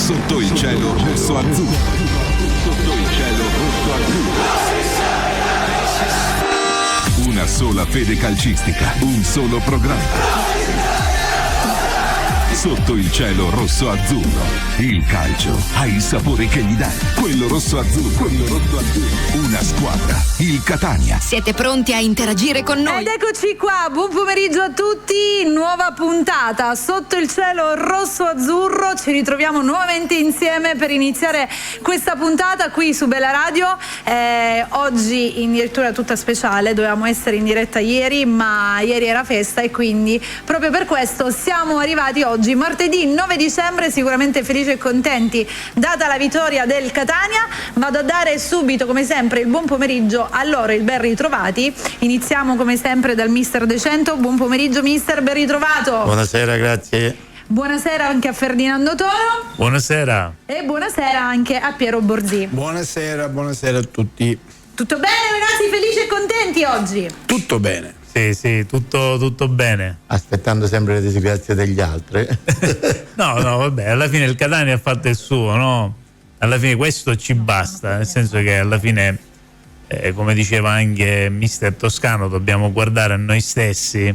Sotto il cielo rosso-azzurro. Sotto il cielo rosso-azzurro. Una sola fede calcistica, un solo programma. Sotto il cielo rosso-azzurro. Il calcio ha il sapore che gli dai. Quello rosso-azzurro. Quello rosso-azzurro. Una squadra. Il Catania. Siete pronti a interagire con noi? Ed eccoci qua, buon pomeriggio a tutti. Nuova puntata Sotto il cielo rosso-azzurro. Ci ritroviamo nuovamente insieme per iniziare questa puntata qui su Bella Radio. Oggi in direttura tutta speciale. Dovevamo essere in diretta ieri, ma ieri era festa e quindi proprio per questo siamo arrivati oggi, martedì 9 dicembre, sicuramente felici e contenti data la vittoria del Catania. Vado a dare subito come sempre il buon pomeriggio a loro, il ben ritrovati. Iniziamo come sempre dal mister De Cento. Buon pomeriggio mister, ben ritrovato. Buonasera, grazie. Buonasera anche a Ferdinando Toro. Buonasera. E buonasera anche a Piero Borzì. Buonasera a tutti. Tutto bene ragazzi, felici e contenti oggi? Tutto bene. Sì, tutto bene. Aspettando sempre le disgrazie degli altri. No, vabbè, alla fine il Catania ha fatto il suo, no? Alla fine questo ci basta, nel senso che alla fine, come diceva anche mister Toscano, dobbiamo guardare a noi stessi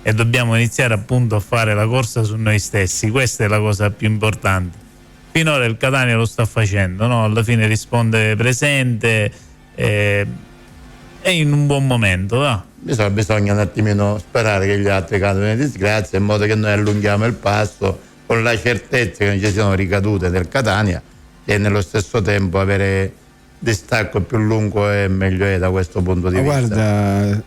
e dobbiamo iniziare appunto a fare la corsa su noi stessi. Questa è la cosa più importante. Finora il Catania lo sta facendo, no? Alla fine risponde presente e in un buon momento, va? Bisogna un attimino sperare che gli altri cadano in disgrazia, in modo che noi allunghiamo il passo con la certezza che non ci siano ricadute del Catania e nello stesso tempo avere distacco più lungo e meglio è da questo punto di vista. Guarda,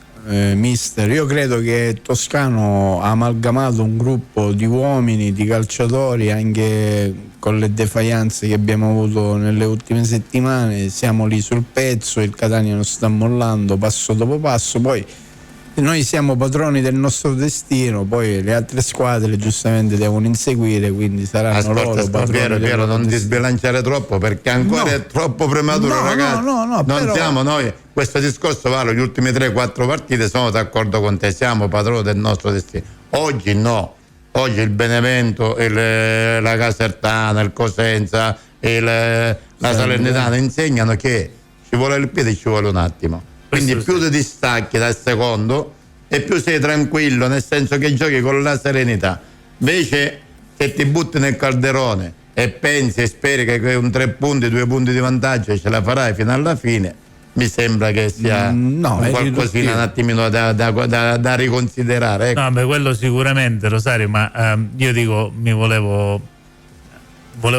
mister, io credo che Toscano ha amalgamato un gruppo di uomini, di calciatori, anche con le defaianze che abbiamo avuto nelle ultime settimane. Siamo lì sul pezzo, il Catania non sta mollando passo dopo passo, poi noi siamo padroni del nostro destino, poi le altre squadre giustamente devono inseguire, quindi saranno loro padroni. Piero, non ti sbilanciare troppo, perché ancora è troppo prematuro, ragazzi. Non però... siamo noi, questo discorso vale, gli ultimi 3-4 partite sono d'accordo con te, siamo padroni del nostro destino. Oggi no, oggi il Benevento, la Casertana, il Cosenza e la Salernitana insegnano che ci vuole il piede, ci vuole un attimo. Quindi più ti distacchi dal secondo e più sei tranquillo, nel senso che giochi con la serenità. Invece se ti butti nel calderone e pensi e speri che con 3 punti, 2 punti di vantaggio ce la farai fino alla fine, mi sembra che sia qualcosina un attimino da riconsiderare. Ecco. No, beh, quello sicuramente, Rosario, ma io dico, mi volevo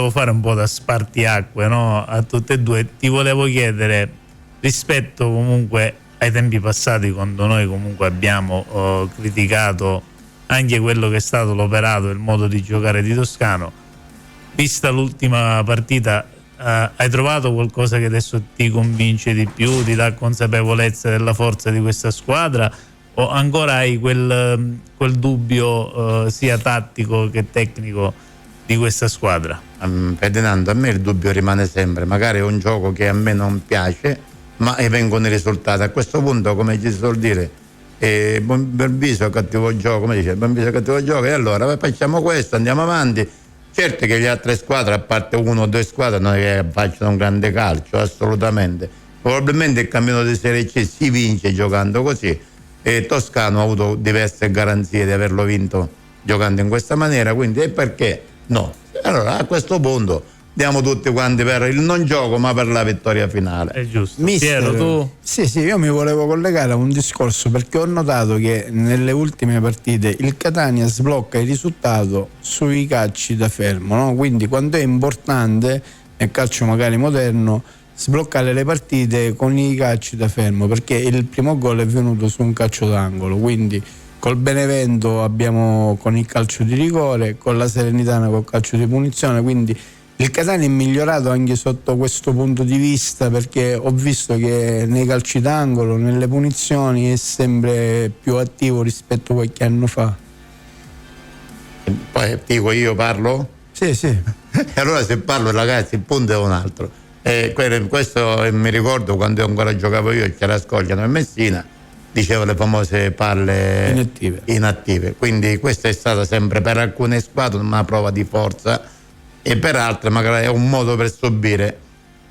fare un po' da spartiacque, no? A tutte e due. Ti volevo chiedere, rispetto comunque ai tempi passati, quando noi comunque abbiamo criticato anche quello che è stato l'operato, il modo di giocare di Toscano, vista l'ultima partita, hai trovato qualcosa che adesso ti convince di più, ti dà consapevolezza della forza di questa squadra, o ancora hai quel dubbio sia tattico che tecnico di questa squadra? Ferdinando, a me il dubbio rimane sempre, magari è un gioco che a me non piace, ma vengono i risultati. A questo punto, come ci si suol dire, buon viso cattivo gioco, come dice, buon viso cattivo gioco, e allora facciamo questo, andiamo avanti. Certo che le altre squadre, a parte 1 o 2 squadre, non è che facciano un grande calcio, assolutamente. Probabilmente il cammino di Serie C si vince giocando così, e Toscano ha avuto diverse garanzie di averlo vinto giocando in questa maniera, quindi perché no? Allora a questo punto diamo tutti quanti per il non gioco, ma per la vittoria finale. È giusto. Mister, Piero, tu? Sì, io mi volevo collegare a un discorso, perché ho notato che nelle ultime partite il Catania sblocca il risultato sui calci da fermo, no? Quindi quando è importante nel calcio magari moderno sbloccare le partite con i calci da fermo, perché il primo gol è venuto su un calcio d'angolo, quindi col Benevento abbiamo con il calcio di rigore, con la Salernitana col calcio di punizione, quindi il Catania è migliorato anche sotto questo punto di vista, perché ho visto che nei calci d'angolo, nelle punizioni è sempre più attivo rispetto a qualche anno fa. Poi dico, io parlo? Sì. E allora se parlo, ragazzi, il punto è un altro. Questo mi ricordo quando ancora giocavo io, c'era Scogliano e Messina, dicevo le famose palle inattive. Quindi questa è stata sempre per alcune squadre una prova di forza e per altre magari è un modo per subire,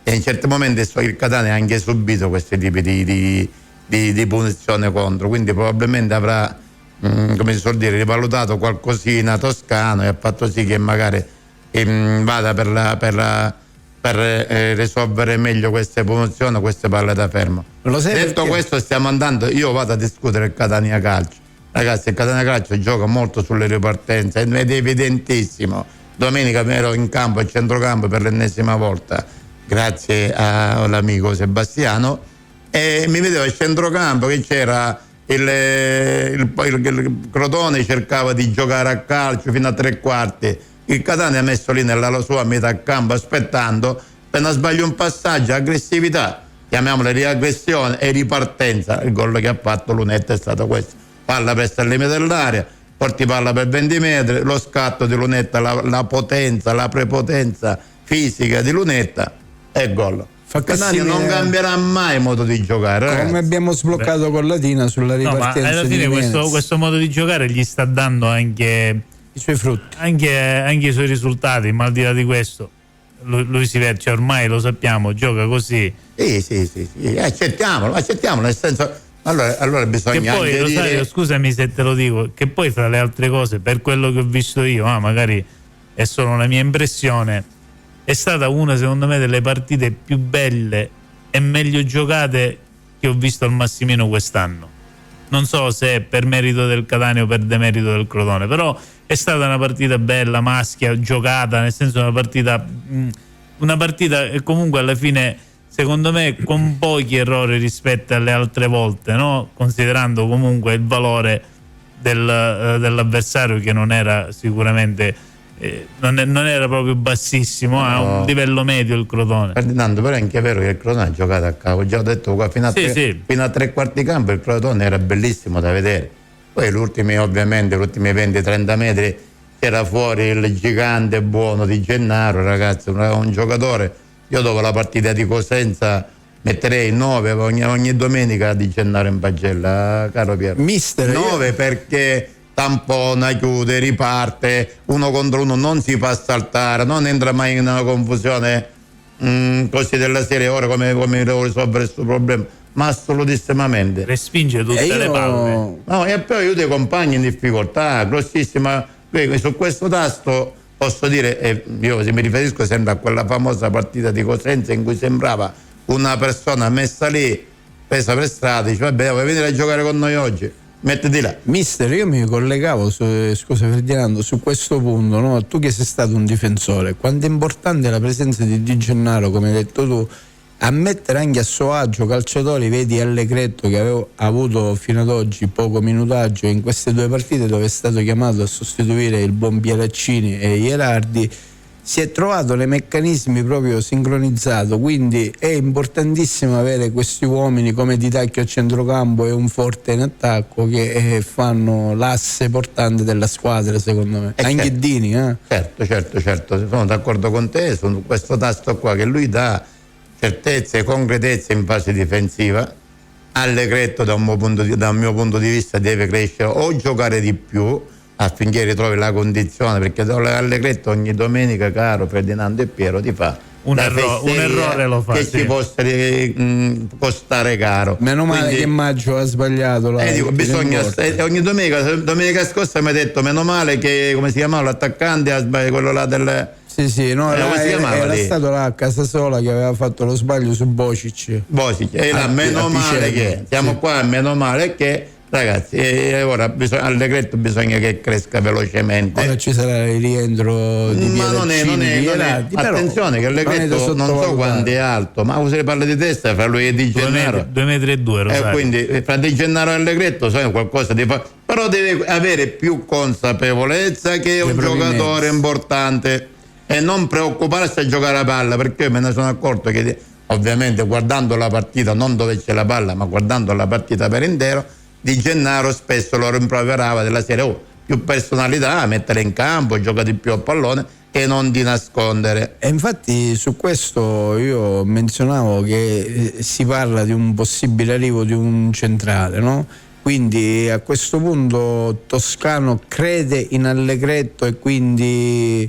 e in certi momenti il Catania ha anche subito questi tipi di punizione contro, quindi probabilmente avrà, come si suol dire, rivalutato qualcosina Toscano e ha fatto sì che magari vada per risolvere meglio queste punizioni, queste palle da fermo. Detto questo, stiamo andando, io vado a discutere il Catania Calcio. Ragazzi, il Catania Calcio gioca molto sulle ripartenze ed è evidentissimo. Domenica ero in campo, a centrocampo per l'ennesima volta, grazie all'amico Sebastiano, e mi vedevo a centrocampo che c'era il Crotone, cercava di giocare a calcio fino a 3/4. Il Catania ha messo lì nella sua metà campo aspettando, appena sbaglio un passaggio, aggressività, chiamiamola riaggressione e ripartenza. Il gol che ha fatto Lunetta è stato questo: palla presa al limite dell'area, porti palla per 20 metri, lo scatto di Lunetta, la potenza, la prepotenza fisica di Lunetta e gol. Catania non cambierà mai modo di giocare, ragazzi. Come abbiamo sbloccato con Latina sulla ripartenza. Ma alla fine questo modo di giocare gli sta dando anche i suoi frutti, anche i suoi risultati, ma al di là di questo lui si vede, cioè ormai lo sappiamo, gioca così. Sì, accettiamolo, nel senso, allora bisogna che poi, anche Rosario, dire... scusami se te lo dico, che poi fra le altre cose, per quello che ho visto io, magari è solo una mia impressione, è stata una, secondo me, delle partite più belle e meglio giocate che ho visto al Massimino quest'anno. Non so se è per merito del Catania o per demerito del Crotone, però è stata una partita bella, maschia, giocata, nel senso una partita che comunque alla fine, secondo me, con pochi errori rispetto alle altre volte, no? Considerando comunque il valore dell'avversario, che non era sicuramente non era proprio bassissimo, ha un livello medio il Crotone. Ferdinando, però è anche vero che il Crotone ha giocato a capo, già ho detto qua, fino a 3/4 campo il Crotone era bellissimo da vedere. Poi ovviamente gli ultimi 20-30 metri c'era fuori il gigante buono di Gennaro, ragazzi, un giocatore. Io dopo la partita di Cosenza metterei 9 ogni domenica di Gennaro in pagella, caro Piero. Mister, 9 perché tampona, chiude, riparte, uno contro uno, non si fa saltare, non entra mai in una confusione così della serie. Ora come devo risolvere questo problema? Ma assolutissimamente respinge tutte le palle. No, e poi aiuta i compagni in difficoltà grossissima. Su questo tasto posso dire, io se mi riferisco sempre a quella famosa partita di Cosenza in cui sembrava una persona messa lì, presa per strada, dice vabbè, vuoi venire a giocare con noi oggi? Mettiti là. Mister, io mi collegavo, scusa Ferdinando, su questo punto, no? Tu che sei stato un difensore, quanto è importante la presenza di Di Gennaro, come hai detto tu, a mettere anche a suo agio calciatori, vedi Allegretto che avevo avuto fino ad oggi poco minutaggio in queste due partite dove è stato chiamato a sostituire il buon Pieraccini e Ierardi, si è trovato nei meccanismi proprio sincronizzato, quindi è importantissimo avere questi uomini come Di Tacchio a centrocampo e un Forte in attacco che fanno l'asse portante della squadra, secondo me. Anche certo. Dini, Certo, sono d'accordo con te su questo tasto qua, che lui dà certezza e concretezza in fase difensiva. Allegretto dal mio punto di vista deve crescere o giocare di più affinché ritrovi la condizione, perché Allegretto ogni domenica, caro Ferdinando e Piero, ti fa un errore lo fa, che ci può costare caro. Meno male che Maggio ha sbagliato bisogna ogni domenica scorsa mi ha detto meno male che, come si chiamava l'attaccante, ha sbagliato quello là del... Sì, no, era stato là a Casasola che aveva fatto lo sbaglio su Bocic. E là, meno male che siamo qua, meno male che, ragazzi, ora Allegretto bisogna che cresca velocemente. Ora ci sarà il rientro di Pieraccini. Attenzione che Allegretto non so quanto è alto, ma se parla di testa fra lui e Di Gennaro 2,2 metri, Rosario. Quindi fra Di Gennaro e Allegretto qualcosa di fa, però deve avere più consapevolezza che è un giocatore importante e non preoccuparsi a giocare a palla, perché io me ne sono accorto che ovviamente guardando la partita, non dove c'è la palla, ma guardando la partita per intero, Di Gennaro spesso lo rimproverava della serie più personalità, mettere in campo, gioca di più a pallone e non di nascondere. E infatti su questo io menzionavo che si parla di un possibile arrivo di un centrale, no? Quindi a questo punto Toscano crede in Allegretto e quindi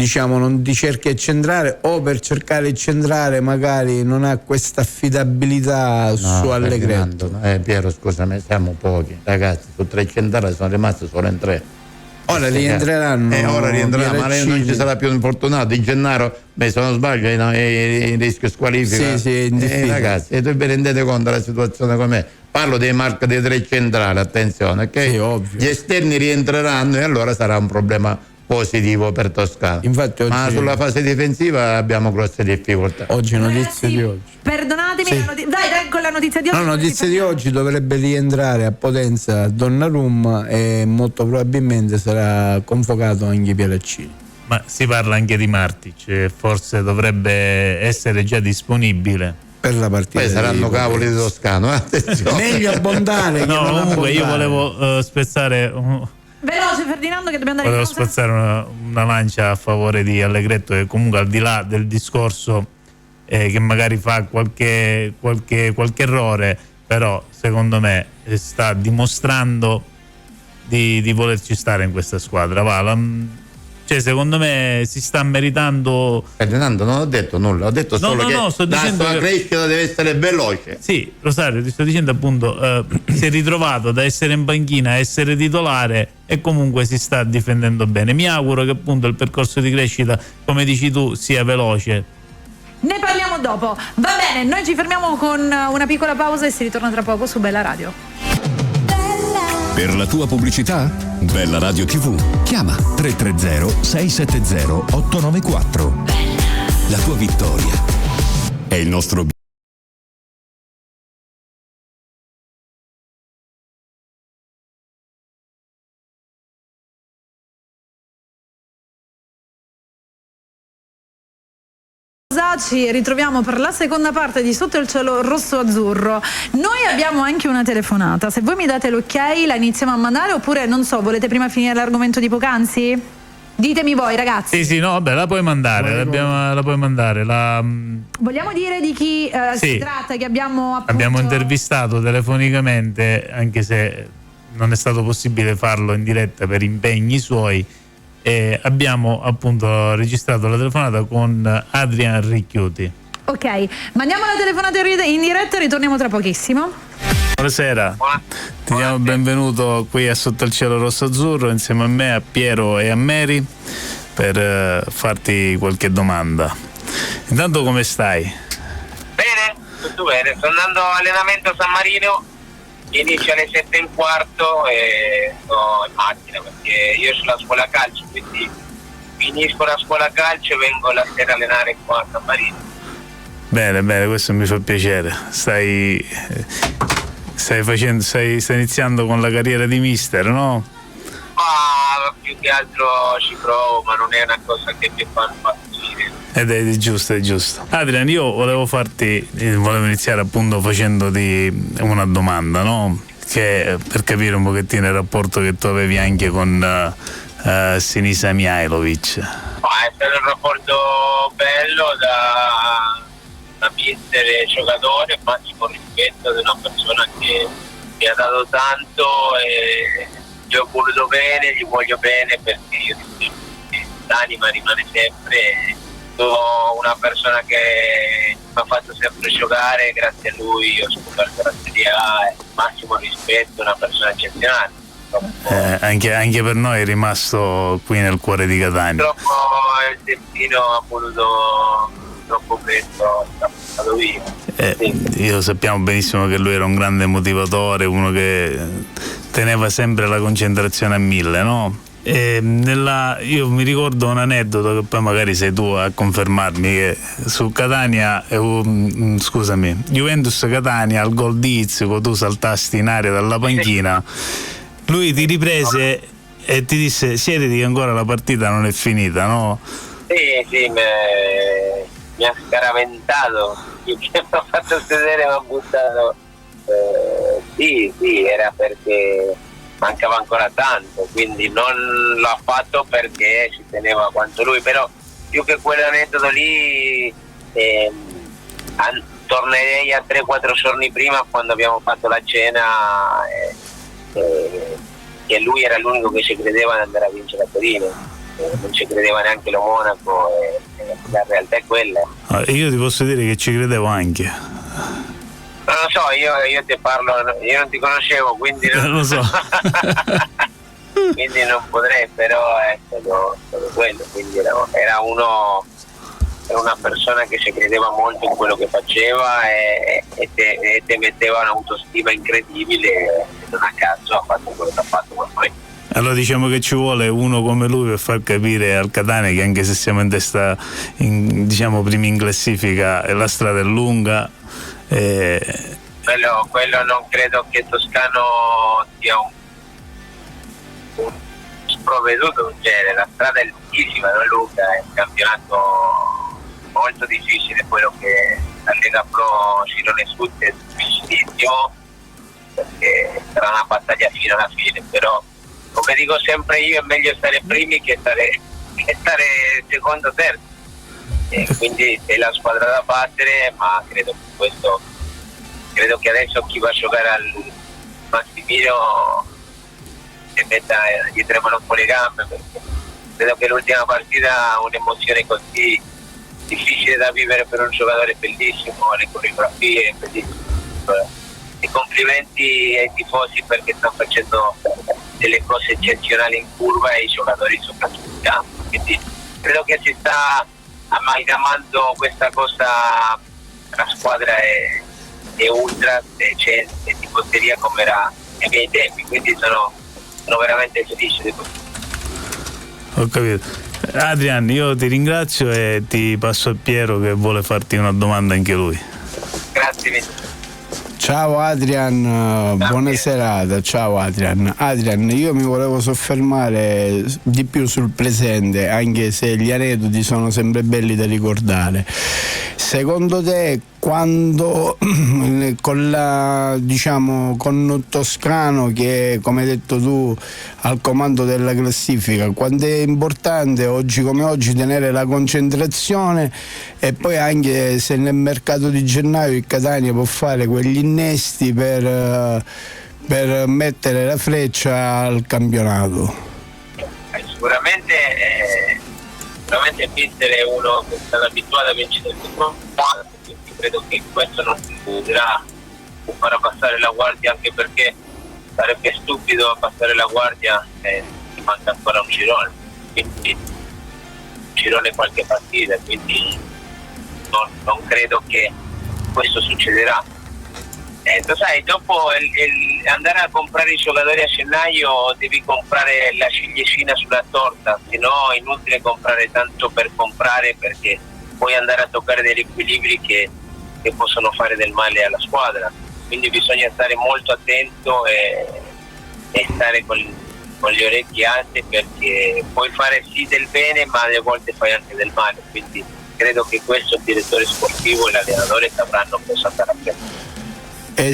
diciamo non ti cerchi a centrare, o per cercare di centrare magari non ha questa affidabilità su Allegretto? Piero, scusami, siamo pochi ragazzi, su 3 centrali sono rimasti solo in 3. Ora rientreranno. Ora rientreranno, ma lei non ci sarà più infortunato. Di Gennaro, se non sbaglio, è in rischio squalifica. Sì, ragazzi, e vi rendete conto della situazione com'è? Parlo dei marchi dei 3 centrali, attenzione, ok? Sì, ovvio. Gli esterni rientreranno e allora sarà un problema positivo per Toscana. Infatti oggi, ma sulla fase difensiva abbiamo grosse difficoltà. Oggi notizie di oggi. Perdonatemi, Sì. dai con la notizia di oggi. No, notizia di oggi dovrebbe rientrare a Potenza Donnarumma e molto probabilmente sarà convocato anche Pieraccini. Ma si parla anche di Martic, forse dovrebbe essere già disponibile per la partita. Poi saranno cavoli di Toscano, attenzione. Meglio abbondare che no, non comunque abbondare. io volevo spezzare veloce Ferdinando che dobbiamo andare volevo in pausa. spezzare una lancia a favore di Allegretto, che comunque al di là del discorso che magari fa qualche errore, però secondo me sta dimostrando di volerci stare in questa squadra. Cioè, secondo me si sta meritando. Ferdinando, non ho detto nulla, ho detto solo che sto la dicendo sua che crescita deve essere veloce. Sì, Rosario, ti sto dicendo appunto, si è ritrovato da essere in panchina a essere titolare e comunque si sta difendendo bene. Mi auguro che appunto il percorso di crescita, come dici tu, sia veloce. Ne parliamo dopo. Va bene, noi ci fermiamo con una piccola pausa e si ritorna tra poco su Bella Radio. Per la tua pubblicità? Bella Radio TV. Chiama 330 670 894. La tua vittoria è il nostro obiettivo. Ci ritroviamo per la seconda parte di Sotto il cielo rosso-azzurro. Noi abbiamo anche una telefonata. Se voi mi date l'ok la iniziamo a mandare, oppure non so, volete prima finire l'argomento di poc'anzi? Ditemi voi ragazzi. Sì, no, vabbè, la puoi mandare, la puoi mandare. Vogliamo dire di chi si tratta, che abbiamo appunto... Abbiamo intervistato telefonicamente, anche se non è stato possibile farlo in diretta per impegni suoi. E abbiamo appunto registrato la telefonata con Adrian Ricchiuti. Ok, mandiamo la telefonata in diretta e ritorniamo tra pochissimo. Buonasera, ti diamo il benvenuto qui a Sotto il cielo rosso-azzurro insieme a me, a Piero e a Mary, per farti qualche domanda. Intanto come stai? Bene, tutto bene, sto andando allenamento a San Marino, inizio alle 7:15 e sto in macchina perché io sono alla scuola calcio, quindi finisco la scuola calcio e vengo la sera a allenare qua a San Marino. Bene, questo mi fa piacere. Stai iniziando con la carriera di mister, no? Ma più che altro ci provo, ma non è una cosa che mi fa impazzire. Ed è giusto. Adrian, io volevo iniziare appunto facendoti una domanda, no? Che per capire un pochettino il rapporto che tu avevi anche con Sinisa Mihajlovic. È stato un rapporto bello da mister e giocatore, massimo rispetto di una persona che mi ha dato tanto e gli ho voluto bene, gli voglio bene, perché io l'anima rimane sempre. Una persona che mi ha fatto sempre giocare, grazie a lui ho scoperto la Serie A, massimo rispetto, una persona eccezionale. Anche per noi è rimasto qui nel cuore di Catania. Purtroppo il destino ha voluto troppo presto, è stato via. Io sappiamo benissimo che lui era un grande motivatore, uno che teneva sempre la concentrazione a 1000, no? Io mi ricordo un aneddoto che poi magari sei tu a confermarmi, che su Catania, Juventus Catania al gol di Izzico tu saltasti in aria dalla panchina, lui ti riprese e ti disse siediti che ancora la partita non è finita, no? Sì, mi ha scaraventato, mi ha fatto sedere, mi ha buttato. Sì, era perché mancava ancora tanto, quindi non l'ha fatto perché ci teneva quanto lui, però più che quell'aneddoto lì tornerei a 3-4 giorni prima, quando abbiamo fatto la cena, che lui era l'unico che ci credeva ad andare a vincere a Torino, non ci credeva neanche lo Monaco, e la realtà è quella. Io ti posso dire che ci credevo anche. Non lo so, io ti parlo, io non ti conoscevo, quindi non lo so. quindi non potrei, però è stato quello, quindi era una persona che ci credeva molto in quello che faceva e te metteva un'autostima incredibile, e non a caso ha fatto quello che ha fatto con noi. Allora diciamo che ci vuole uno come lui per far capire al Catania che anche se siamo in testa, diciamo primi in classifica, la strada è lunga. Quello non credo che Toscano sia un sprovveduto del genere, la strada è lunghissima, non è lunga, è un campionato molto difficile, quello che la Lega Pro Girone Sud è difficilissimo, perché sarà una battaglia fino alla fine, però come dico sempre io è meglio stare primi che stare secondo o terzo, e quindi è la squadra da battere, ma credo che adesso chi va a giocare al Massimino si metta dietro un po' le gambe, perché credo che l'ultima partita un'emozione così difficile da vivere per un giocatore bellissimo, le coreografie bellissime, e complimenti ai tifosi perché stanno facendo delle cose eccezionali in curva e i giocatori soprattutto in campo, quindi credo che si sta amalgamando questa cosa tra squadra e ultra e tifoseria come era ai miei tempi, quindi sono veramente felice di questo. Ho capito. Adrian, io ti ringrazio e ti passo a Piero che vuole farti una domanda anche lui. Grazie. Ciao Adrian, buona serata. Ciao Adrian. Adrian, io mi volevo soffermare di più sul presente, anche se gli aneddoti sono sempre belli da ricordare. Secondo te, quando con Toscano, che come hai detto tu al comando della classifica, quando è importante oggi come oggi tenere la concentrazione, e poi anche se nel mercato di gennaio il Catania può fare quegli innesti per mettere la freccia al campionato? Sicuramente il mister è uno che sta abituato a vincere il primo, quindi credo che questo non si potrà far passare la guardia, anche perché sarebbe stupido passare la guardia e manca ancora un girone, quindi un girone qualche partita, quindi non credo che questo succederà. Lo sai, dopo andare a comprare i giocatori a gennaio devi comprare la ciliegina sulla torta, se no è inutile comprare tanto per comprare, perché puoi andare a toccare degli equilibri che possono fare del male alla squadra, quindi bisogna stare molto attento e stare con le orecchie alte, perché puoi fare sì del bene ma alle volte fai anche del male, quindi credo che questo il direttore sportivo e l'allenatore sapranno cosa andare a prendere.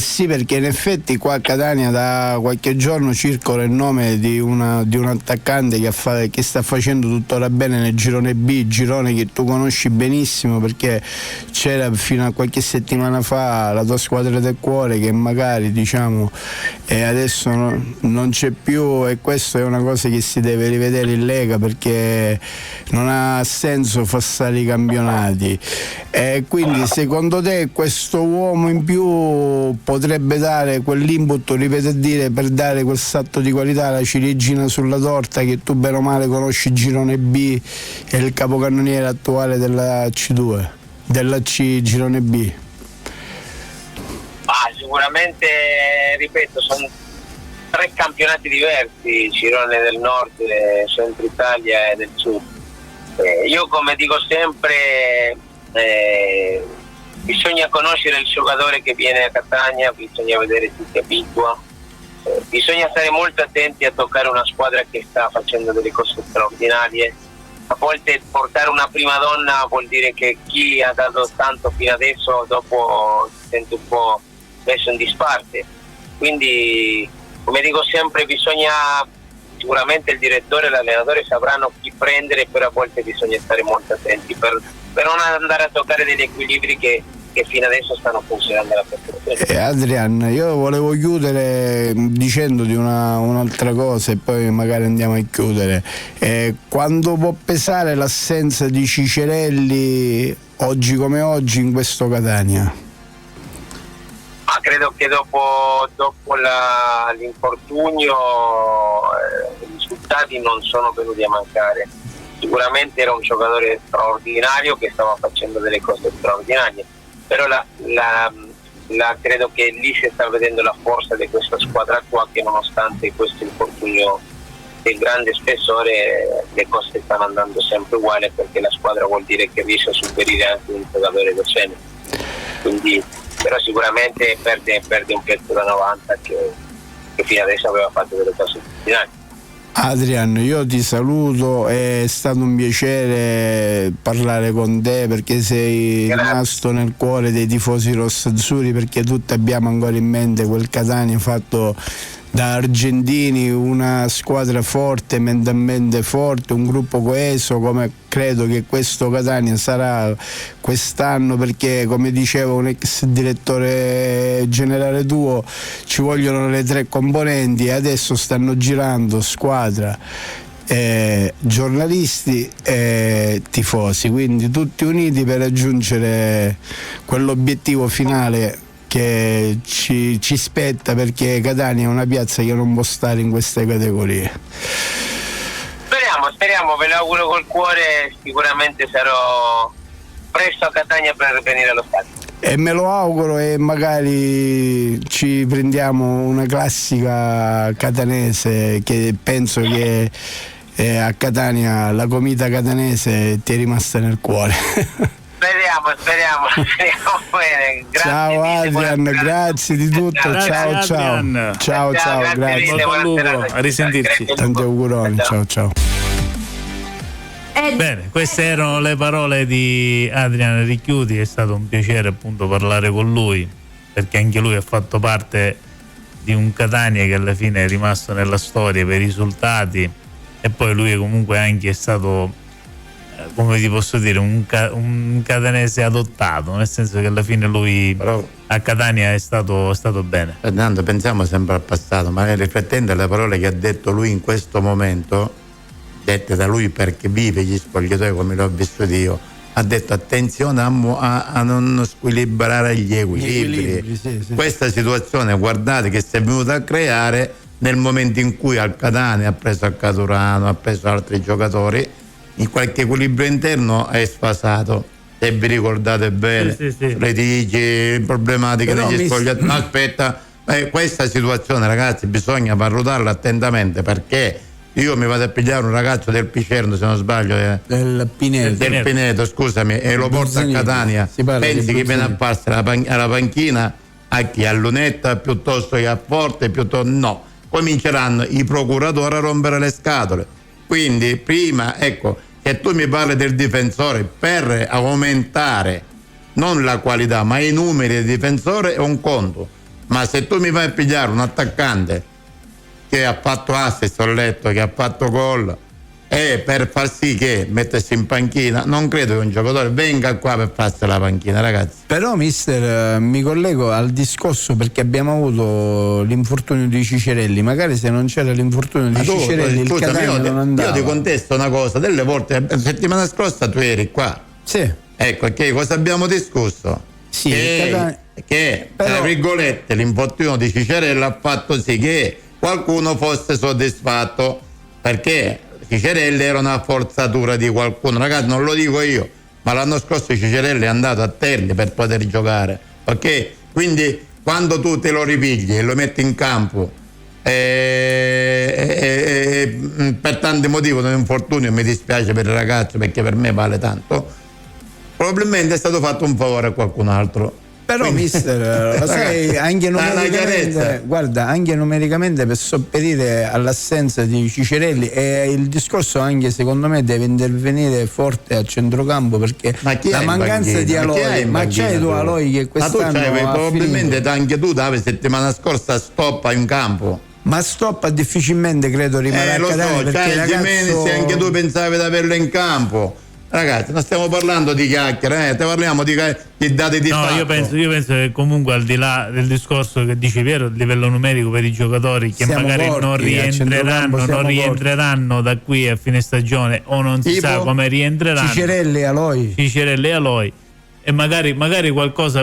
Sì, perché in effetti qua a Catania da qualche giorno circola il nome di un attaccante che sta facendo tuttora bene nel girone B, girone che tu conosci benissimo perché c'era fino a qualche settimana fa la tua squadra del cuore, che magari adesso non c'è più, e questo è una cosa che si deve rivedere in Lega, perché non ha senso passare i campionati. E quindi secondo te questo uomo in più potrebbe dare quell'input, ripeto a dire, per dare quel salto di qualità, la ciliegina sulla torta, che tu bene o male conosci girone B e il capocannoniere attuale della C2, della C girone B? Sicuramente, ripeto, sono 3 campionati diversi, girone del nord, centro Italia e del sud. Io come dico sempre, bisogna conoscere il giocatore che viene a Catania, bisogna vedere se si abitua, bisogna stare molto attenti a toccare una squadra che sta facendo delle cose straordinarie. A volte portare una prima donna vuol dire che chi ha dato tanto fino adesso dopo si sente un po' messo in disparte, quindi come dico sempre sicuramente il direttore e l'allenatore sapranno chi prendere, però a volte bisogna stare molto attenti per non andare a toccare degli equilibri che che fino adesso stanno funzionando alla perfezione. Adrian, io volevo chiudere dicendo di un'altra cosa e poi magari andiamo a chiudere. Quando può pesare l'assenza di Cicerelli oggi come oggi in questo Catania? Ma credo che dopo l'infortunio i risultati non sono venuti a mancare. Sicuramente era un giocatore straordinario che stava facendo delle cose straordinarie, però credo che lì si sta vedendo la forza di questa squadra qua, che nonostante questo infortunio del grande spessore le cose stanno andando sempre uguali, perché la squadra vuol dire che riesce a superare anche un giocatore del genere. Quindi, però sicuramente perde un pezzo da 90 che fino adesso aveva fatto delle cose straordinarie. Adrian, io ti saluto, è stato un piacere parlare con te, perché sei rimasto nel cuore dei tifosi rossazzurri, perché tutti abbiamo ancora in mente quel Catania fatto da argentini, una squadra forte, mentalmente forte, un gruppo coeso, come credo che questo Catania sarà quest'anno, perché come diceva un ex direttore generale tuo ci vogliono le 3 componenti e adesso stanno girando squadra, giornalisti e tifosi, quindi tutti uniti per raggiungere quell'obiettivo finale che ci spetta, perché Catania è una piazza che non può stare in queste categorie. Speriamo, ve lo auguro col cuore, sicuramente sarò presto a Catania per venire allo stadio. E me lo auguro, e magari ci prendiamo una classica catanese, che penso che a Catania la comita catanese ti è rimasta nel cuore. Speriamo bene. Grazie ciao Adrian, grazie di tutto. Grazie, ciao, grazie. A risentirci. Tanti auguroni, ciao. Bene, queste erano le parole di Adrian Ricchiuti. È stato un piacere appunto parlare con lui, perché anche lui ha fatto parte di un Catania che alla fine è rimasto nella storia per i risultati, e poi lui comunque anche è stato, come ti posso dire, un catanese adottato, nel senso che alla fine lui però a Catania è stato bene. Fernando, pensiamo sempre al passato, ma riflettendo alle parole che ha detto lui in questo momento, dette da lui perché vive gli spogliatoi come l'ho vissuto io, ha detto attenzione a non squilibrare gli equilibri. Sì. Questa situazione, guardate, che si è venuta a creare nel momento in cui al Catania ha preso a Caturano, ha preso altri giocatori, in qualche equilibrio interno è sfasato. Se vi ricordate bene, sì. litigi, problematiche degli spogliatoi. Aspetta, questa situazione, ragazzi, bisogna valutarla attentamente, perché io mi vado a pigliare un ragazzo del Picerno, se non sbaglio, del Pineto, scusami, e lo porto a Catania. Pensi che viene a farsi alla panchina a chi? A Lunetta piuttosto che a Forte? No, cominceranno i procuratori a rompere le scatole. Quindi prima, ecco, che tu mi parli del difensore per aumentare non la qualità ma i numeri del difensore è un conto, ma se tu mi vai a pigliare un attaccante che ha fatto assist, ho letto, che ha fatto gol, e per far sì che mettersi in panchina, non credo che un giocatore venga qua per farsi la panchina, ragazzi. Però mister, mi collego al discorso, perché abbiamo avuto l'infortunio di Cicerelli, magari se non c'era l'infortunio di Cicerelli il Catania non andava. Io ti contesto una cosa, delle volte la settimana scorsa tu eri qua, sì, ecco, che cosa abbiamo discusso? Sì, che però, tra virgolette, l'infortunio di Cicerelli ha fatto sì che qualcuno fosse soddisfatto, perché Cicerelli era una forzatura di qualcuno, ragazzi, non lo dico io, ma l'anno scorso Cicerelli è andato a Terni per poter giocare, ok? Quindi quando tu te lo ripigli e lo metti in campo per tanti motivi, un infortunio, mi dispiace per il ragazzo perché per me vale tanto, probabilmente è stato fatto un favore a qualcun altro. Però quindi, mister, lo sai, anche numericamente, guarda, anche numericamente per sopperire all'assenza di Cicerelli, e il discorso anche secondo me deve intervenire forte a centrocampo, perché la mancanza di Aloi, ma c'hai tu Aloi che quest'anno ma tu c'hai, probabilmente anche tu la settimana scorsa stoppa in campo. Ma Stoppa difficilmente credo rimarrà a Catania, so, perché ragazzo... Gimenez, anche tu pensavi di averlo in campo. ragazzi, non stiamo parlando di chiacchiere, parliamo di dati di fatto. Io penso che comunque, al di là del discorso che dice Piero, a livello numerico per i giocatori che siamo magari forti, non rientreranno da qui a fine stagione, o non si sa come rientreranno. Cicerelli e Aloi. E magari qualcosa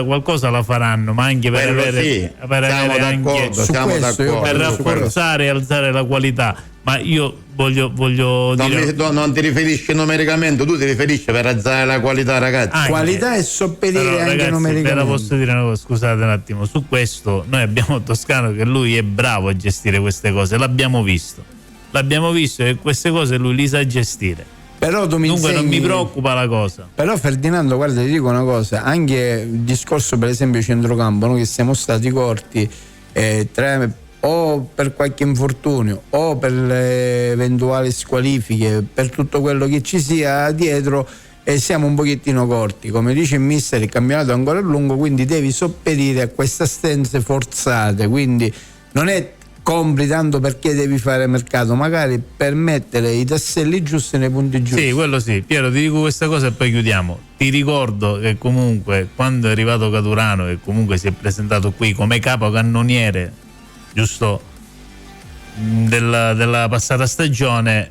la faranno, ma anche per avere anche siamo d'accordo, per rafforzare e alzare la qualità. Ma io voglio dire, non ti riferisci numericamente, tu ti riferisci per alzare la qualità, ragazzi. Anche, qualità e sopperire però, anche ragazzi, numericamente. ve la posso dire una cosa, scusate un attimo, su questo noi abbiamo Toscano che lui è bravo a gestire queste cose, l'abbiamo visto che queste cose lui li sa gestire. Però Dunque non mi preoccupa la cosa. Però Ferdinando, guarda, ti dico una cosa, anche il discorso per esempio centrocampo, noi che siamo stati corti o per qualche infortunio o per le eventuali squalifiche, per tutto quello che ci sia dietro, siamo un pochettino corti. Come dice il mister, il campionato è ancora lungo, quindi devi sopperire a queste assenze forzate, quindi non è compri tanto perché devi fare mercato, magari per mettere i tasselli giusti nei punti giusti. Sì, quello sì. Piero, ti dico questa cosa e poi chiudiamo. Ti ricordo che comunque quando è arrivato Caturano, e comunque si è presentato qui come capocannoniere, giusto, della passata stagione,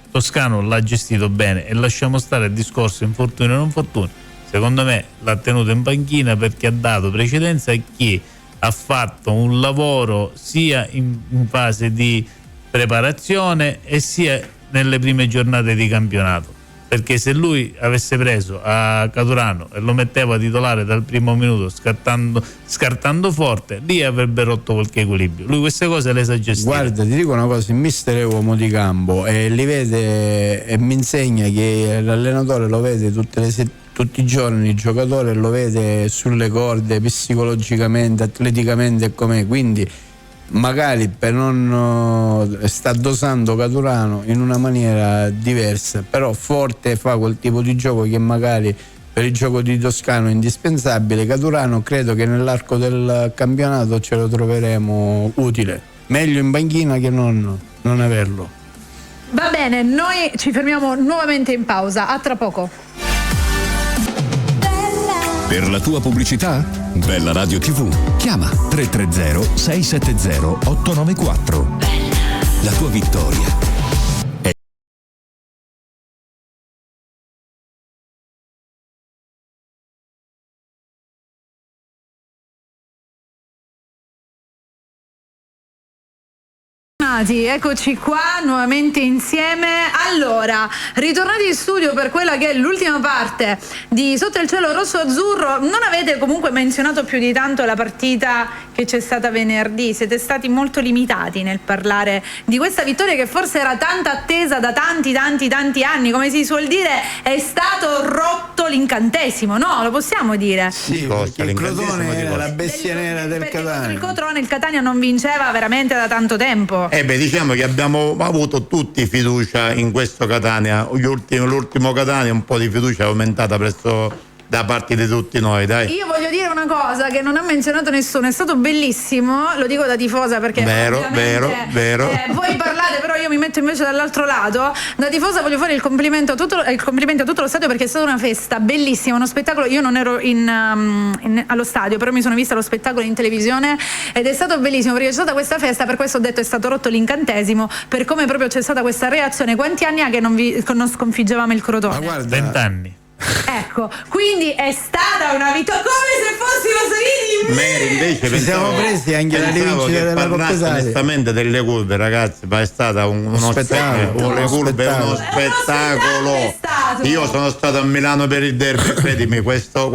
Toscano l'ha gestito bene, e lasciamo stare il discorso infortunio e non infortunio. Secondo me l'ha tenuto in panchina perché ha dato precedenza a chi ha fatto un lavoro sia in fase di preparazione e sia nelle prime giornate di campionato, perché se lui avesse preso a Caturano e lo metteva titolare dal primo minuto scartando forte, lì avrebbe rotto qualche equilibrio. Lui queste cose le sa gestire. Guarda, ti dico una cosa, il mister è uomo di campo e li vede e mi insegna che l'allenatore lo vede tutti i giorni, il giocatore lo vede sulle corde psicologicamente, atleticamente, com'è, quindi magari per non sta dosando Caturano in una maniera diversa, però forte, fa quel tipo di gioco che magari per il gioco di Toscano è indispensabile. Caturano credo che nell'arco del campionato ce lo troveremo utile, meglio in panchina che non averlo. Va bene, noi ci fermiamo nuovamente in pausa, a tra poco. Per la tua pubblicità? Bella Radio TV. Chiama 330 670 894. La tua vittoria è... Eccoci qua nuovamente insieme. Allora, ritornati in studio per quella che è l'ultima parte di Sotto il cielo rosso azzurro. Non avete comunque menzionato più di tanto la partita che c'è stata venerdì, siete stati molto limitati nel parlare di questa vittoria che forse era tanto attesa da tanti anni. Come si suol dire, è stato rotto l'incantesimo, no? Lo possiamo dire? Sì, perché il Crotone era la bestia nera del Catania. Il Catania non vinceva veramente da tanto tempo. Diciamo che abbiamo avuto tutti fiducia in questo Catania. L'ultimo Catania, un po' di fiducia è aumentata da parte di tutti noi, dai. Io voglio dire una cosa che non ha menzionato nessuno, è stato bellissimo, lo dico da tifosa perché vero. voi parlate, però io mi metto invece dall'altro lato. Da tifosa voglio fare il complimento a tutto lo stadio, perché è stata una festa bellissima, uno spettacolo. Io non ero allo stadio, però mi sono vista lo spettacolo in televisione ed è stato bellissimo, perché c'è stata questa festa, per questo ho detto è stato rotto l'incantesimo, per come proprio c'è stata questa reazione. Quanti anni ha che non sconfiggevamo il Crotone? Ma guarda, 20 anni. Ecco, quindi è stata una vittoria, come se fossimo saliti in invece ci siamo presi anche la rivincita della Coppa Italia. Onestamente delle curve, ragazzi, ma è stata uno spettacolo. Le curve è uno spettacolo. Io sono stato a Milano per il derby, credimi, questo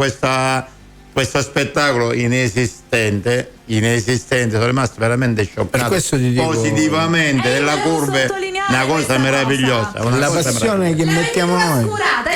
spettacolo inesistente, sono rimasto veramente scioccato. Per questo ti dico, positivamente della curve, una cosa meravigliosa, la passione che mettiamo noi.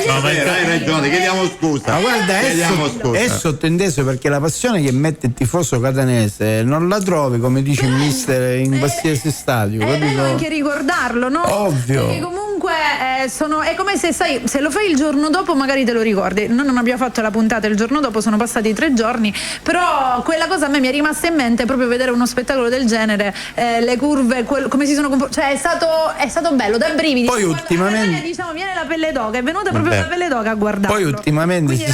Hai ragione, chiediamo scusa. Ma guarda, è sottinteso, perché la passione che mette il tifoso catanese non la trovi, come dice il mister, in qualsiasi stadio. È bello anche ricordarlo, no? Ovvio. Perché comunque comunque è come se, sai, se lo fai il giorno dopo magari te lo ricordi. Noi non abbiamo fatto la puntata il giorno dopo, sono passati 3 giorni, però quella cosa a me mi è rimasta in mente, proprio vedere uno spettacolo del genere, le curve, come si sono cioè è stato bello, da brividi. Poi ultimamente diciamo viene la pelle d'oca, è venuta proprio la pelle d'oca a guardarlo. Poi ultimamente si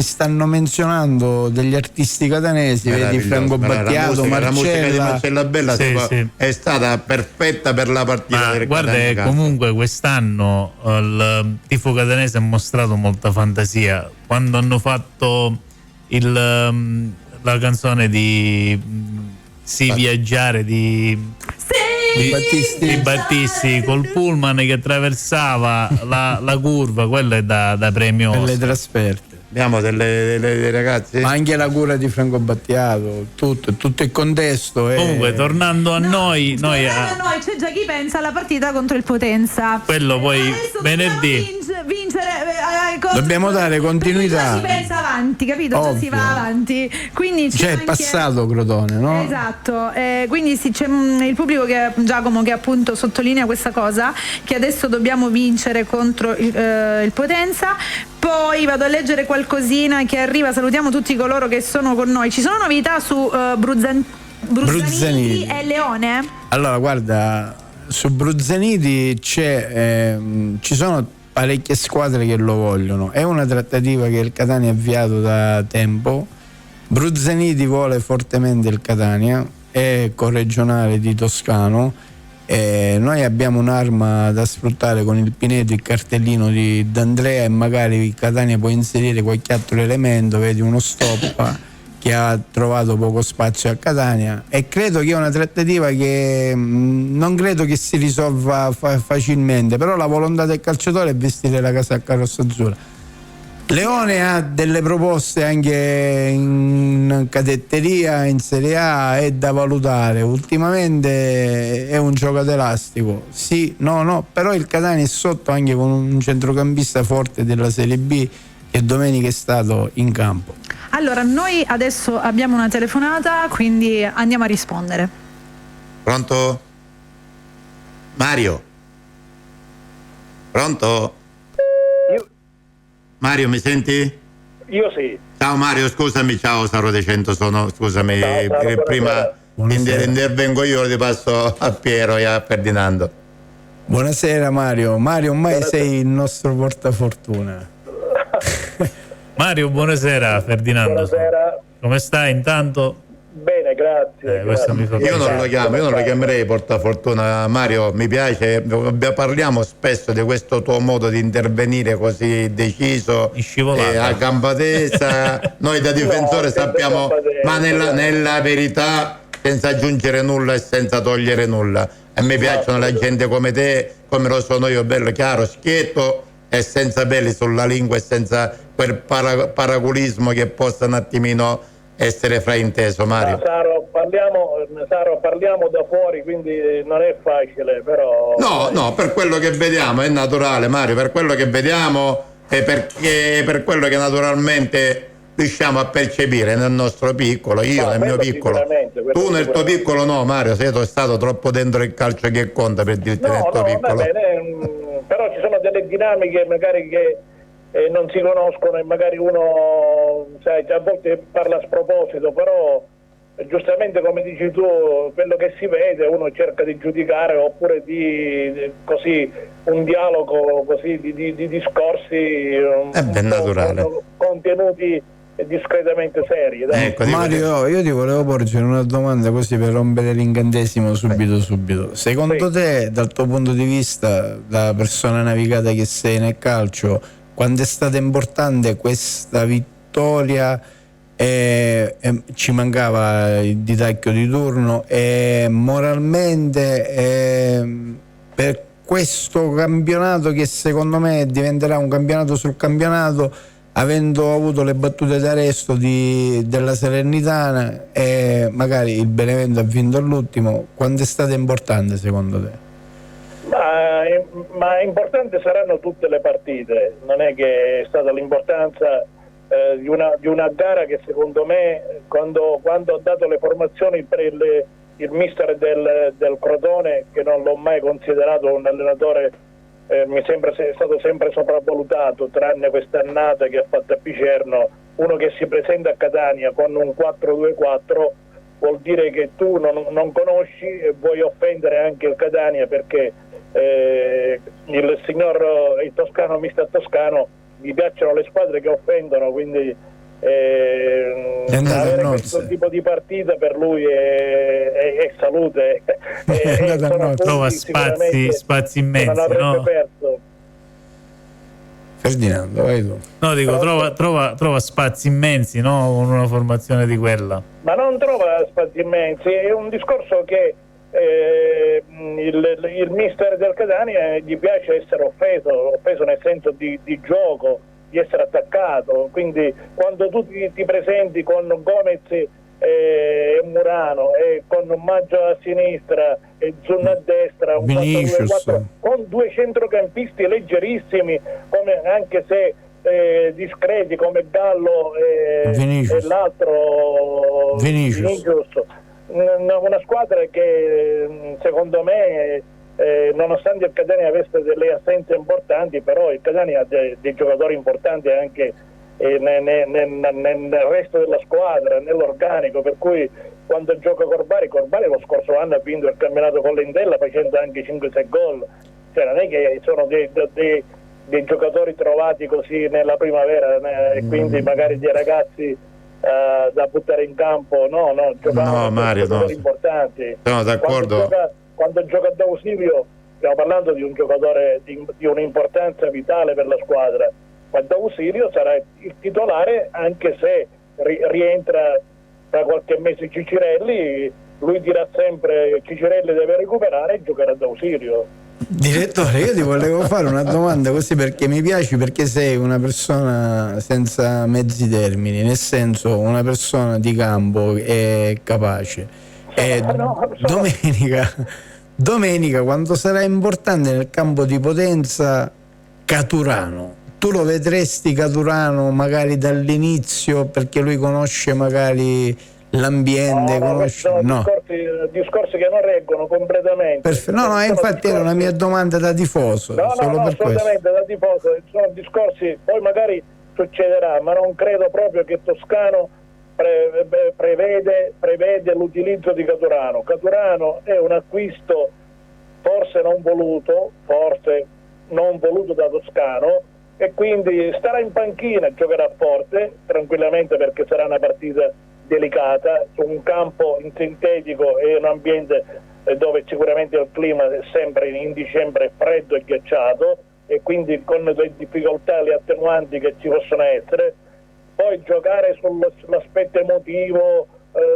stanno menzionando degli artisti catanesi, vedi Franco Battiato, la musica di Marcella. Marcella Bella è stata perfetta per la partita del guarda, comunque quest'anno il tifo catanese ha mostrato molta fantasia quando hanno fatto la canzone di Viaggiare di Battisti col pullman che attraversava la curva, quella è da premio. Per le trasferte. Abbiamo dei ragazzi. Ma anche la cura di Franco Battiato, tutto il contesto. Comunque, tornando a noi c'è già chi pensa alla partita contro il Potenza. Quello poi venerdì. Dobbiamo dare continuità. Si pensa avanti, capito? Già si va avanti. Quindi c'è il passato Crotone, no? Esatto. Quindi c'è il pubblico Giacomo che appunto sottolinea questa cosa, che adesso dobbiamo vincere contro il Potenza. Poi vado a leggere qualcosina che arriva. Salutiamo tutti coloro che sono con noi. Ci sono novità su Bruzzaniti e Leone? Allora, guarda, su Bruzzaniti ci sono parecchie squadre che lo vogliono. È una trattativa che il Catania ha avviato da tempo. Bruzzaniti vuole fortemente il Catania, è corregionale di Toscano. Noi abbiamo un'arma da sfruttare con il Pineto, il cartellino di D'Andrea, e magari il Catania può inserire qualche altro elemento, vedi uno Stoppa che ha trovato poco spazio a Catania, e credo che è una trattativa che non credo che si risolva facilmente, però la volontà del calciatore è vestire la casacca rosso-azzurra. Leone ha delle proposte anche in cadetteria, in Serie A, è da valutare. Ultimamente è un giocato elastico, sì, no, però il Catania è sotto anche con un centrocampista forte della Serie B che domenica è stato in campo. Allora, noi adesso abbiamo una telefonata, quindi andiamo a rispondere. Pronto? Mario? Pronto? Mario, mi senti? Io sì. Ciao Mario, scusami, ciao Saro De Cento, scusami, ciao, prima intervengo io, ti passo a Piero e a Ferdinando. Buonasera Mario, ormai sei il nostro portafortuna. Mario, buonasera. Ferdinando. Buonasera. Come stai intanto? Bene, grazie. Grazie. Io non lo chiamerei portafortuna, Mario, mi piace, parliamo spesso di questo tuo modo di intervenire così deciso, a gamba tesa. Noi da difensore sappiamo, ma nella verità, senza aggiungere nulla e senza togliere nulla. E mi piacciono la gente come te, come lo sono io, bello, chiaro, schietto e senza peli sulla lingua e senza quel paraculismo che possa un attimino essere frainteso. Mario. Saro, parliamo da fuori, quindi non è facile, però. No, per quello che vediamo è naturale, Mario, per quello che vediamo e per quello che naturalmente riusciamo a percepire nel nostro piccolo, io nel mio piccolo. Tu nel tuo piccolo no, Mario, sei stato troppo dentro il calcio che conta per dirti nel tuo piccolo. Va bene, però ci sono delle dinamiche magari che non si conoscono e magari uno, sai, a volte parla a sproposito, però giustamente come dici tu, quello che si vede uno cerca di giudicare, oppure di così un dialogo così di discorsi è ben naturale, contenuti discretamente seri. Ecco, Mario, io ti volevo porgere una domanda così per rompere l'incantesimo subito. Secondo te, dal tuo punto di vista, da persona navigata che sei nel calcio, quando è stata importante questa vittoria? Ci mancava il ditacchio di turno, e moralmente per questo campionato, che secondo me diventerà un campionato sul campionato, avendo avuto le battute d'arresto della Salernitana e magari il Benevento ha vinto all'ultimo, quanto è stata importante secondo te? Ma importante saranno tutte le partite, non è che è stata l'importanza di una gara che secondo me, quando ho dato le formazioni per il mister del Crotone, che non l'ho mai considerato un allenatore, mi sembra è stato sempre sopravvalutato, tranne quest'annata che ha fatto a Picerno. Uno che si presenta a Catania con un 4-2-4 vuol dire che tu non conosci e vuoi offendere anche il Catania, perché il toscano, mister toscano, gli piacciono le squadre che offendono, quindi avere questo tipo di partita per lui è salute, trova spazi immensi, non avrebbe no? perso. Ferdinando, vai tu. No, dico, trova spazi immensi, no? Con una formazione di quella. Ma non trova spazi immensi, è un discorso che il mister del Catania gli piace essere offeso nel senso di gioco, di essere attaccato. Quindi quando tu ti presenti con Gomez e Murano e con Maggio a sinistra e Zunna a destra, un 4-2-4 con due centrocampisti leggerissimi, come, anche se discreti, come Gallo e l'altro Vinicius, una squadra che secondo me nonostante il Catania avesse delle assenze importanti, però il Catania ha dei giocatori importanti anche nel resto della squadra, nell'organico, per cui quando gioca Corbari lo scorso anno ha vinto il campionato con l'Indella facendo anche 5-6 gol, cioè non è che sono dei giocatori trovati così nella primavera e quindi magari dei ragazzi da buttare in campo, giocavano Mario, giocatori importanti. Sono d'accordo. Quando gioca D'Ausilio stiamo parlando di un giocatore di un'importanza vitale per la squadra, ma D'Ausilio sarà il titolare anche se rientra tra qualche mese Cicirelli, lui dirà sempre Cicirelli deve recuperare e giocherà D'Ausilio. Direttore, io ti volevo fare una domanda così, perché mi piaci, perché sei una persona senza mezzi termini, nel senso una persona di campo e capace. E domenica quando sarà importante nel campo di Potenza Caturano, tu lo vedresti Caturano magari dall'inizio, perché lui conosce magari l'ambiente, discorsi che non reggono completamente. Infatti era una mia domanda da tifoso. Assolutamente da tifoso, sono discorsi, poi magari succederà, ma non credo proprio che Toscano prevede l'utilizzo di Caturano. Caturano è un acquisto forse non voluto da Toscano, e quindi starà in panchina, giocherà forte tranquillamente, perché sarà una partita delicata su un campo in sintetico e un ambiente dove sicuramente il clima è sempre in dicembre è freddo e ghiacciato, e quindi con le difficoltà, le attenuanti che ci possono essere. Poi giocare sull'aspetto emotivo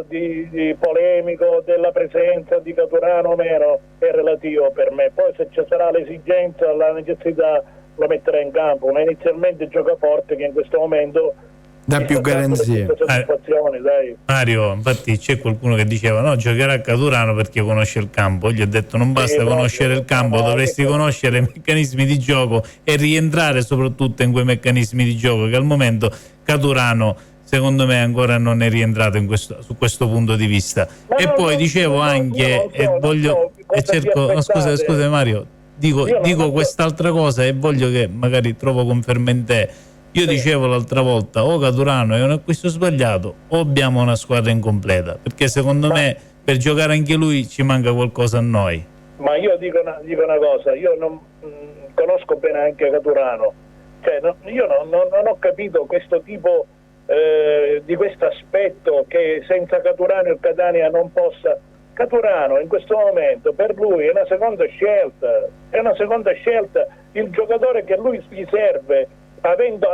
di polemico della presenza di Caturano o meno è relativo per me. Poi se ci sarà l'esigenza, la necessità, lo metterà in campo, ma inizialmente gioca forte, che in questo momento dà più garanzie. Mario, infatti c'è qualcuno che diceva no, giocherà a Caturano perché conosce il campo. Gli ho detto non basta conoscere il campo, dovresti conoscere i meccanismi di gioco e rientrare soprattutto in quei meccanismi di gioco che al momento Caturano secondo me ancora non è rientrato su questo punto di vista. Poi dicevo anche scusa Mario, dico quest'altra cosa e voglio che magari trovo conferma in te. Io dicevo l'altra volta, o Caturano è un acquisto sbagliato o abbiamo una squadra incompleta, perché secondo me per giocare anche lui ci manca qualcosa a noi. Ma io dico una cosa, io non conosco bene anche Caturano, cioè io non ho capito questo tipo di questo aspetto, che senza Caturano il Catania non possa. Caturano in questo momento per lui è una seconda scelta, il giocatore che lui gli serve, avendo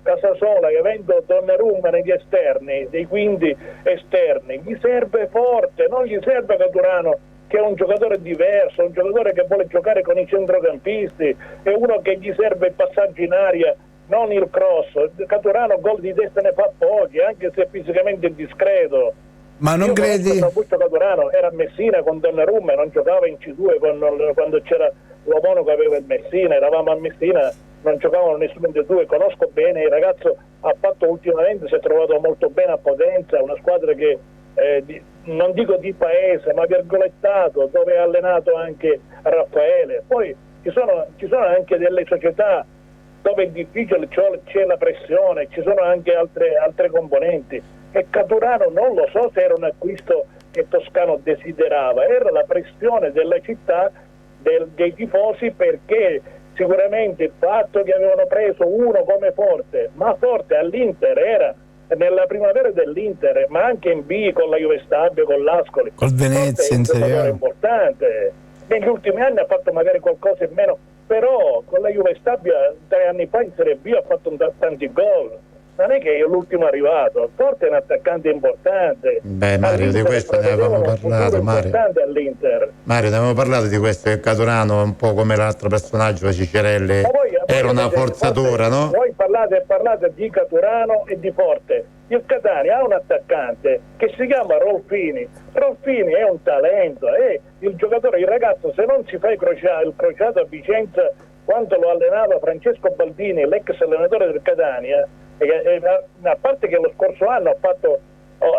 Casasola e avendo Donnarumma negli esterni, dei quindi esterni, gli serve forte, non gli serve Caturano che è un giocatore diverso, un giocatore che vuole giocare con i centrocampisti, è uno che gli serve il passaggio in aria, non il cross. Caturano gol di testa ne fa pochi, anche se fisicamente è discreto. Ma non credi? Caturano era a Messina con Donnarumma e non giocava in C2 quando c'era l'uomo che aveva il Messina, eravamo a Messina, non giocavano nessuno dei due. Conosco bene, il ragazzo ha fatto ultimamente, si è trovato molto bene a Potenza, una squadra che non dico di paese, ma virgolettato, dove ha allenato anche Raffaele. Poi ci sono anche delle società dove è difficile, c'è la pressione, ci sono anche altre componenti. E Caturano non lo so se era un acquisto che Toscano desiderava, era la pressione della città, dei tifosi, perché sicuramente il fatto che avevano preso uno come Forte, ma Forte all'Inter era nella primavera dell'Inter, ma anche in B con la Juve Stabio, con l'Ascoli, col Venezia in Serie A, importante. Negli ultimi anni ha fatto magari qualcosa in meno, però con la Juve Stabio 3 anni fa in Serie B ha fatto tanti gol. Non è che è l'ultimo arrivato, Forte è un attaccante importante. Beh, Mario, di questo ne avevamo parlato, Mario. All'Inter. Mario, ne avevamo parlato di questo, che Caturano, un po' come l'altro personaggio, Cicerelli, era una forzatura, no? Voi parlate di Caturano e di Forte. Il Catania ha un attaccante che si chiama Rolfini. Rolfini è un talento, è il giocatore, il ragazzo, se non si fa il crociato a Vicenza quando lo allenava Francesco Baldini, l'ex allenatore del Catania, a parte che lo scorso anno ha fatto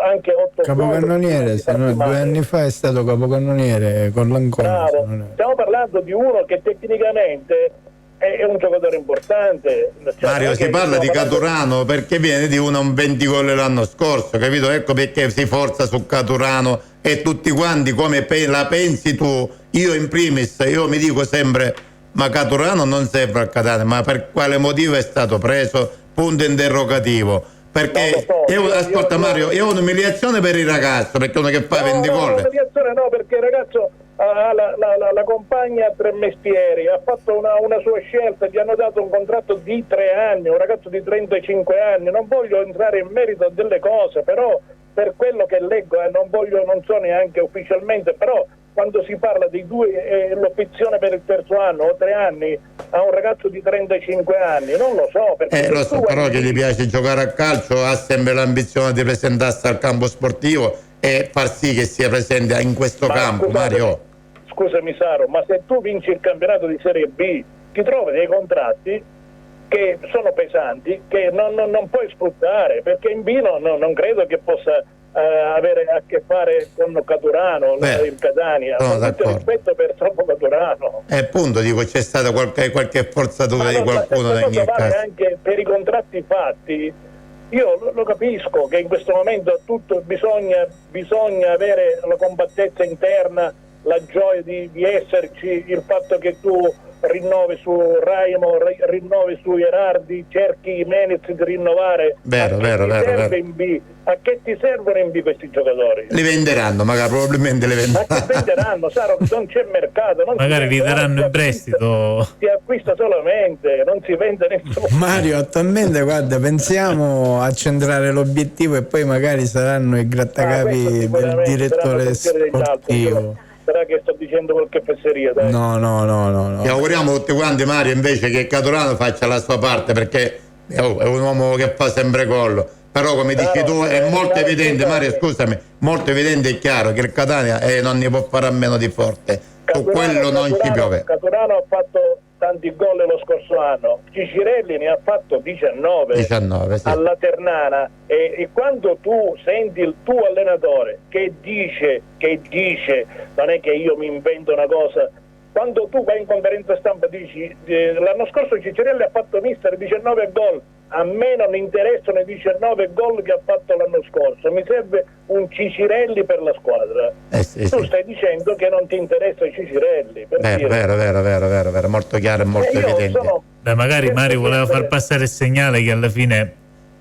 anche 8 capocannoniere, se no 2 anni fa è stato capocannoniere con l'Ancona. Stiamo parlando di uno che tecnicamente è un giocatore importante. Mario, si parla di Caturano perché viene di un 20 gol l'anno scorso, capito? Ecco perché si forza su Caturano, e tutti quanti come la pensi tu. Io in primis, io mi dico sempre, ma Caturano non serve al Catania, ma per quale motivo è stato preso? Punto interrogativo. Perché ascolta Mario, è un'umiliazione per il ragazzo, perché uno che fa 20 gol. Un'umiliazione no, perché il ragazzo ha la compagna a 3 mestieri, ha fatto una sua scelta, gli hanno dato un contratto di 3 anni, un ragazzo di 35 anni, non voglio entrare in merito delle cose, però per quello che leggo, non so neanche ufficialmente, però quando si parla di l'opzione per il terzo anno o 3 anni a un ragazzo di 35 anni, non lo so. Perché lo so, però che gli piace giocare a calcio, ha sempre l'ambizione di presentarsi al campo sportivo e far sì che sia presente in questo campo. Mario, scusami Saro, ma se tu vinci il campionato di Serie B ti trovi dei contratti che sono pesanti, che non puoi sfruttare, perché in B non credo che possa avere a che fare con Caturano, il Catania. Con tutto rispetto per troppo Caturano. Appunto dico, c'è stata qualche forzatura di qualcuno in ogni caso. Anche per i contratti fatti, io lo capisco che in questo momento tutto bisogna avere la compattezza interna, la gioia di esserci, il fatto che tu rinnovi su Raimo, rinnovi su Gerardi, cerchi Menez di rinnovare. Vero. In B? A che ti servono in B questi giocatori? Li venderanno, magari probabilmente li venderanno. Ma che venderanno, Saro? Non c'è mercato. Magari li daranno in prestito. Si acquista solamente, non si vende nessuno. Mario, attualmente guarda, pensiamo a centrare l'obiettivo e poi magari saranno i grattacapi del direttore sportivo. Sarà che sto dicendo qualche fesseria, dai. No. Ti auguriamo tutti quanti, Mario, invece che Caturano faccia la sua parte, perché è un uomo che fa sempre gol. Però come dici tu è molto evidente, Mario, scusami, molto evidente e chiaro che il Catania non ne può fare a meno di Forte. Su quello non ci piove. Caturano ha fatto tanti gol lo scorso anno, Cicirelli ne ha fatto 19 sì. alla Ternana, e quando tu senti il tuo allenatore che dice, non è che io mi invento una cosa, quando tu vai in conferenza stampa e dici l'anno scorso Cicirelli ha fatto mister 19 gol, a me non interessano i 19 gol che ha fatto l'anno scorso, mi serve un Cicirelli per la squadra. Tu stai dicendo che non ti interessa Cicirelli. Vero, molto chiaro e molto evidente. Magari Mario voleva far passare il segnale che alla fine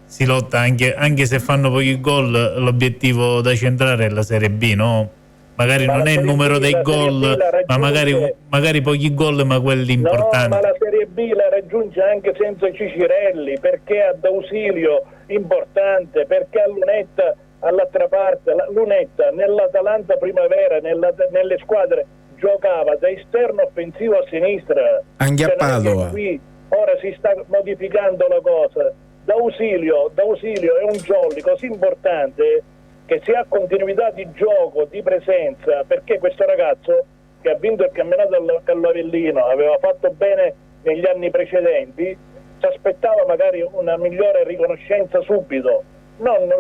si lotta anche se fanno pochi gol, l'obiettivo da centrare è la Serie B, no? Magari non è il numero dei gol, ma magari pochi gol, ma quelli importanti. No, ma la Serie B la raggiunge anche senza Cicirelli, perché ha D'Ausilio importante, perché ha Lunetta all'altra parte. Lunetta nell'Atalanta Primavera, nelle squadre, giocava da esterno offensivo a sinistra. Anche a Padova. Qui ora si sta modificando la cosa. D'Ausilio è un jolly così importante che se ha continuità di gioco, di presenza, perché questo ragazzo che ha vinto il campionato all'Avellino, aveva fatto bene negli anni precedenti, si aspettava magari una migliore riconoscenza subito,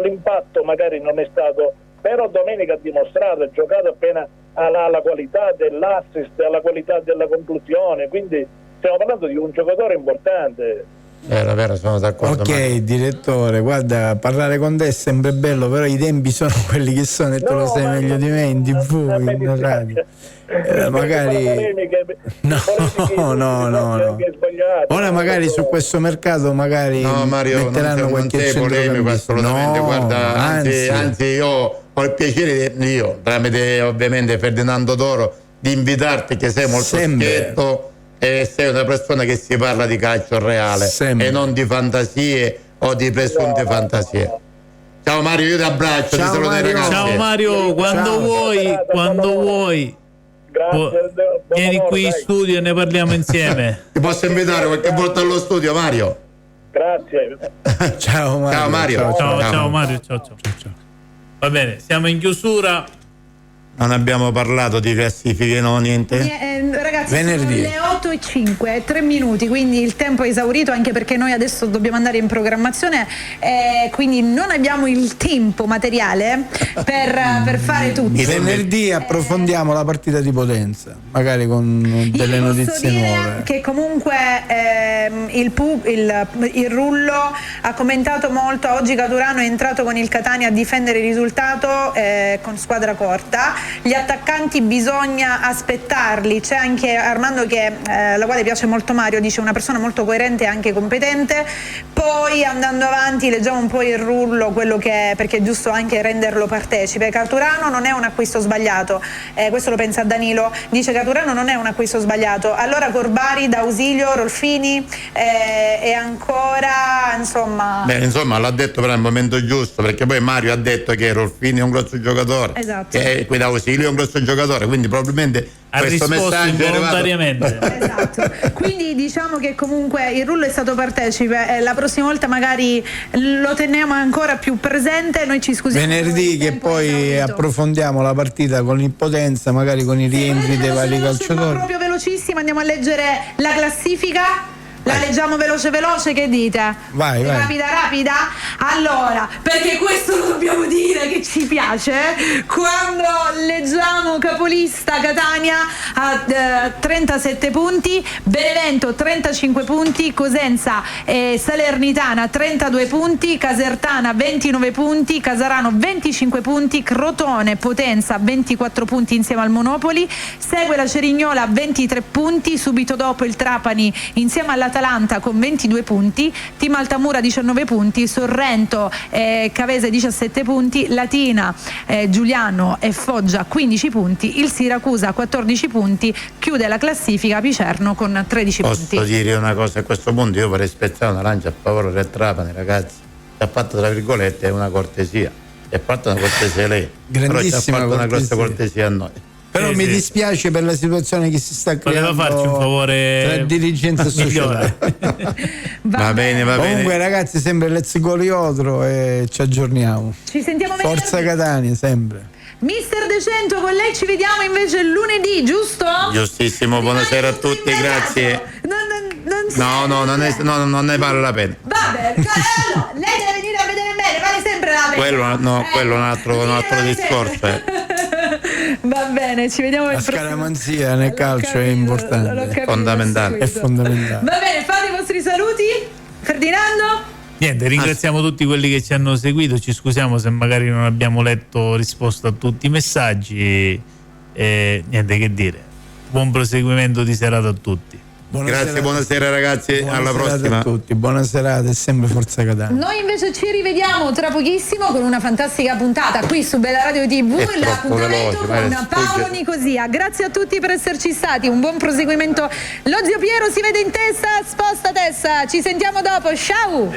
l'impatto magari non è stato però domenica ha dimostrato, ha giocato appena alla qualità dell'assist, alla qualità della conclusione, quindi stiamo parlando di un giocatore importante. Vero, sono d'accordo. Ok, direttore, guarda, parlare con te è sempre bello, però i tempi sono quelli che sono e tu lo sai meglio di me in TV, in radio. Magari no. Ora magari su questo mercato magari Mario, metteranno qualche non sei polemico assolutamente, guarda, anzi io ho il piacere io tramite ovviamente Ferdinando Toro di invitarti, che sei molto schietto e sei una persona che si parla di calcio reale e non di fantasie o di presunte fantasie. Ciao Mario, io ti abbraccio. Ciao, Mario. Ciao Mario, quando vuoi. Grazie. Vieni qui in studio e ne parliamo insieme. Ti posso invitare qualche volta allo studio, Mario? Grazie. Ciao Mario. Ciao Mario. Ciao Mario, ciao. Va bene, siamo in chiusura. Non abbiamo parlato di classifiche, no, niente? Ragazzi, venerdì sono le 8:05, 3 minuti, quindi il tempo è esaurito, anche perché noi adesso dobbiamo andare in programmazione, quindi non abbiamo il tempo materiale per fare tutto. Il venerdì approfondiamo la partita di Potenza, magari con delle notizie nuove. Che comunque il Rullo ha commentato molto. Oggi Caturano è entrato con il Catania a difendere il risultato con squadra corta. Gli attaccanti bisogna aspettarli. C'è anche Armando la quale piace molto Mario, dice una persona molto coerente e anche competente. Poi andando avanti leggiamo un po' il Rullo, quello che è, perché è giusto anche renderlo partecipe. Caturano non è un acquisto sbagliato, questo lo pensa Danilo, dice Caturano non è un acquisto sbagliato. Allora Corbari, D'Ausilio, Rolfini e ancora insomma l'ha detto per il momento giusto, perché poi Mario ha detto che Rolfini è un grosso giocatore, esatto, e qui D'Ausilio è un grosso giocatore, quindi probabilmente ha questo messaggio è volontariamente. Esatto. Quindi diciamo che comunque il Rullo è stato partecipe, la prossima volta magari lo teniamo ancora più presente. Noi ci scusiamo venerdì che poi approfondiamo la partita con l'Impotenza, magari con i rientri dei vari calciatori. Proprio velocissimo, andiamo a leggere la classifica. La leggiamo veloce, che dite? Vai. Rapida? Allora, perché questo lo dobbiamo dire che ci piace, quando leggiamo capolista Catania a 37 punti, Benevento 35 punti, Cosenza e Salernitana 32 punti, Casertana 29 punti, Casarano 25 punti, Crotone, Potenza 24 punti insieme al Monopoli, segue la Cerignola 23 punti, subito dopo il Trapani insieme all'Atalanta con 22 punti, Team Altamura 19 punti, Sorrento Cavese 17 punti, Latina Giuliano e Foggia 15 punti, il Siracusa 14 punti, chiude la classifica Picerno con 13 punti. Posso dire una cosa a questo punto? Io vorrei spezzare una lancia a favore del Trapani, ragazzi. Ci ha fatto tra virgolette una cortesia, ci ha fatto una cortesia lei, però ci ha fatto una grossa cortesia a noi. Però mi dispiace per la situazione che si sta creando. Voleva farci un favore tra dirigenza e società. Va bene. Comunque ragazzi, sempre Let's Go Liotro e ci aggiorniamo. Ci sentiamo venerdì. Forza Catania, sempre. Mister De Cento, con lei ci vediamo invece lunedì, giusto? Giustissimo, buonasera a tutti, grazie. Non ne vale la pena. Vabbè, allora, lei deve venire a vedere bene, vale sempre la pena. Quello è un altro discorso. Va bene, ci vediamo la scaramanzia nel calcio è importante, è fondamentale. Va bene, fate i vostri saluti. Ferdinando? Niente, ringraziamo tutti quelli che ci hanno seguito, ci scusiamo se magari non abbiamo letto risposta a tutti i messaggi e niente che dire. Buon proseguimento di serata a tutti. Buonasera ragazzi, alla prossima a tutti, buona serata e sempre Forza Catania. Noi invece ci rivediamo tra pochissimo con una fantastica puntata qui su Bella Radio TV, l'appuntamento con Paolo Nicosia. Grazie a tutti per esserci stati, un buon proseguimento. Lo zio Piero si vede in testa, sposta testa, ci sentiamo dopo, ciao!